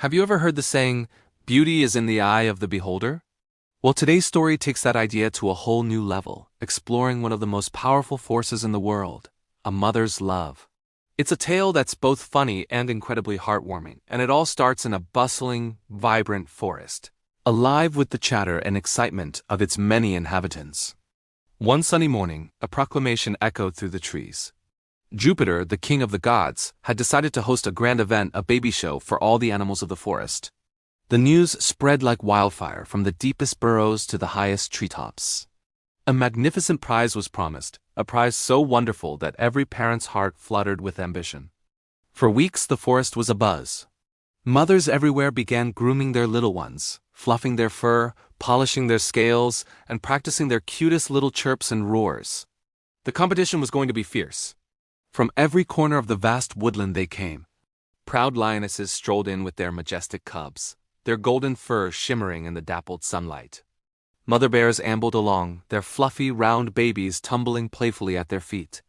Have you ever heard the saying, beauty is in the eye of the beholder? Well, today's story takes that idea to a whole new level, exploring one of the most powerful forces in the world, a mother's love. It's a tale that's both funny and incredibly heartwarming, and it all starts in a bustling, vibrant forest, alive with the chatter and excitement of its many inhabitants. One sunny morning, a proclamation echoed through the trees. Jupiter, the king of the gods, had decided to host a grand event, a baby show for all the animals of the forest. The news spread like wildfire from the deepest burrows to the highest treetops. A magnificent prize was promised, a prize so wonderful that every parent's heart fluttered with ambition. For weeks the forest was abuzz. Mothers everywhere began grooming their little ones, fluffing their fur, polishing their scales, and practicing their cutest little chirps and roars. The competition was going to be fierce. From every corner of the vast woodland they came. Proud lionesses strolled in with their majestic cubs, their golden fur shimmering in the dappled sunlight. Mother bears ambled along, their fluffy, round babies tumbling playfully at their feet.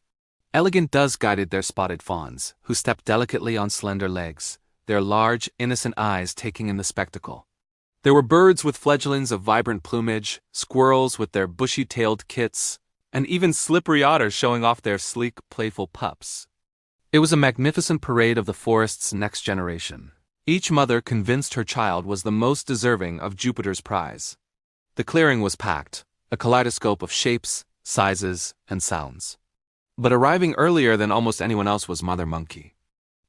Elegant does guided their spotted fawns, who stepped delicately on slender legs, their large, innocent eyes taking in the spectacle. There were birds with fledglings of vibrant plumage, squirrels with their bushy-tailed kits, and even slippery otters showing off their sleek, playful pups. It was a magnificent parade of the forest's next generation. Each mother convinced her child was the most deserving of Jupiter's prize. The clearing was packed, a kaleidoscope of shapes, sizes, and sounds. But arriving earlier than almost anyone else was Mother Monkey.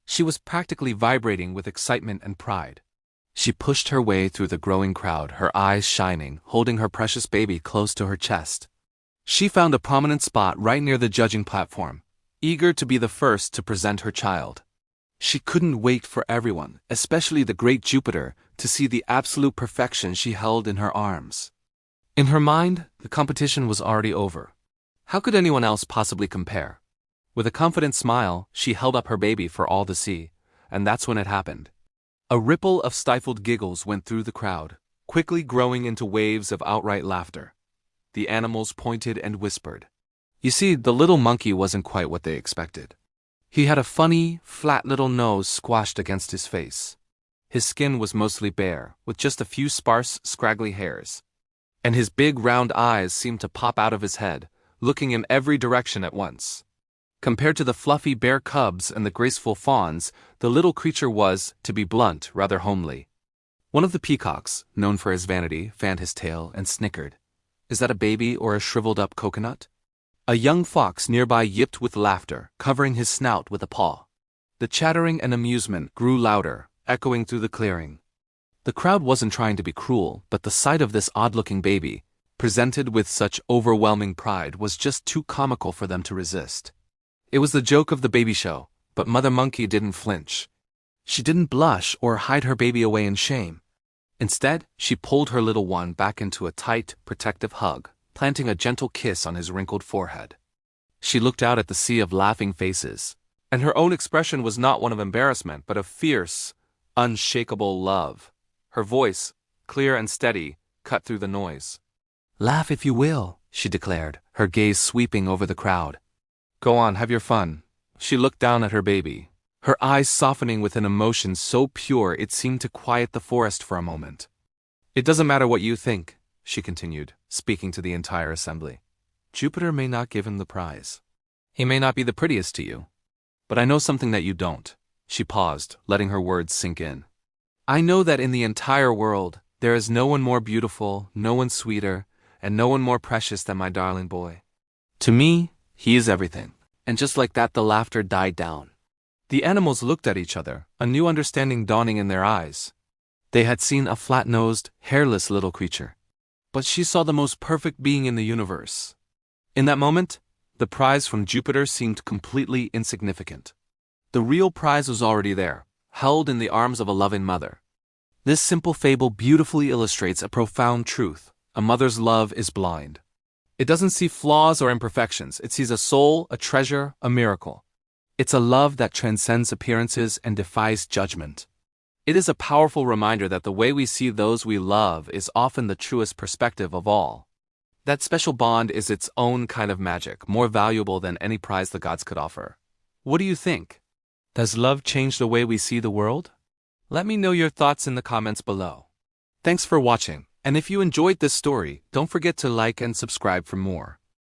She was practically vibrating with excitement and pride. She pushed her way through the growing crowd, her eyes shining, holding her precious baby close to her chest. She found a prominent spot right near the judging platform, eager to be the first to present her child. She couldn't wait for everyone, especially the great Jupiter, to see the absolute perfection she held in her arms. In her mind, the competition was already over. How could anyone else possibly compare? With a confident smile, she held up her baby for all to see, and that's when it happened. A ripple of stifled giggles went through the crowd, quickly growing into waves of outright laughter. The animals pointed and whispered. You see, the little monkey wasn't quite what they expected. He had a funny, flat little nose squashed against his face. His skin was mostly bare, with just a few sparse, scraggly hairs. And his big round eyes seemed to pop out of his head, looking in every direction at once. Compared to the fluffy bear cubs and the graceful fawns, the little creature was, to be blunt, rather homely. One of the peacocks, known for his vanity, fanned his tail and snickered. Is that a baby or a shriveled-up coconut? A young fox nearby yipped with laughter, covering his snout with a paw. The chattering and amusement grew louder, echoing through the clearing. The crowd wasn't trying to be cruel, but the sight of this odd-looking baby, presented with such overwhelming pride, was just too comical for them to resist. It was the joke of the baby show, but Mother Monkey didn't flinch. She didn't blush or hide her baby away in shame. Instead, she pulled her little one back into a tight, protective hug, planting a gentle kiss on his wrinkled forehead. She looked out at the sea of laughing faces, and her own expression was not one of embarrassment, but of fierce, unshakable love. Her voice, clear and steady, cut through the noise. Laugh if you will, she declared, her gaze sweeping over the crowd. Go on, have your fun. She looked down at her baby, her eyes softening with an emotion so pure it seemed to quiet the forest for a moment. It doesn't matter what you think, she continued, speaking to the entire assembly. Jupiter may not give him the prize. He may not be the prettiest to you. But I know something that you don't. She paused, letting her words sink in. I know that in the entire world, there is no one more beautiful, no one sweeter, and no one more precious than my darling boy. To me, he is everything. And just like that, the laughter died down. The animals looked at each other, a new understanding dawning in their eyes. They had seen a flat-nosed, hairless little creature. But she saw the most perfect being in the universe. In that moment, the prize from Jupiter seemed completely insignificant. The real prize was already there, held in the arms of a loving mother. This simple fable beautifully illustrates a profound truth. A mother's love is blind. It doesn't see flaws or imperfections. It sees a soul, a treasure, a miracle. It's a love that transcends appearances and defies judgment. It is a powerful reminder that the way we see those we love is often the truest perspective of all. That special bond is its own kind of magic, more valuable than any prize the gods could offer. What do you think? Does love change the way we see the world? Let me know your thoughts in the comments below. Thanks for watching, and if you enjoyed this story, don't forget to like and subscribe for more.